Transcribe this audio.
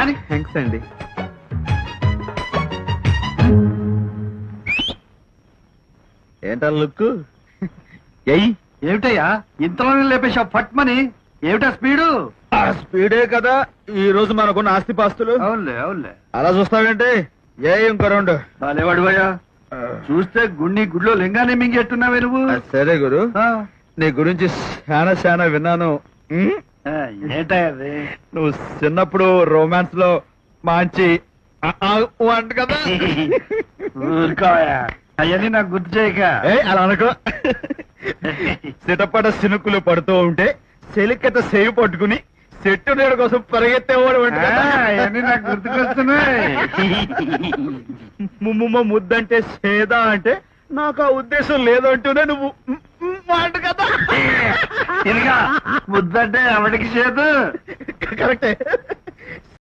కానీ థ్యాంక్స్ అండి. ఏంటా లుక్? ఎయ్ ఏమిటయ్యా ఇంతలోనే లేపేశావు ఫట్మని? ఏమిటా స్పీడు? ఆ స్పీడే కదా ఈ రోజు మనకున్న ఆస్తిపాస్తులు. అవునులే అవునులే. అలా చూస్తావేంటి? ఏ ఇంకో రెండు బాలేవాడివయ్యా. చూస్తే గుడిలో లింగాన్ని మింగేట్టున్నావే నువ్వు. సరే గురు, ఆ, నీ గురించి చాలా విన్నాను. ఆ, ఏంటయ్యా అది? నువ్వు చిన్నప్పుడు రొమాన్స్ లో మంచి అంట కదా. ఊరుకోవయ్యా, అవన్నీ నాకు గుర్తు చేయక. అలా అనుకో. సిటపట సినుకులు పడుతూ ఉంటే చెలికత సేవి పట్టుకుని చెట్టు నీడ కోసం పరిగెత్తేవాడు అంట కదా. అవన్నీ నాకు గుర్తుకొస్తున్నాయి. ముద్దంటే సేదా అంటే నాకు ఆ ఉద్దేశం లేదు అంటూనే నువ్వు అంట కదా. తిరిగా ముద్దంటే ఎవరికి చేదు. కరెక్టే.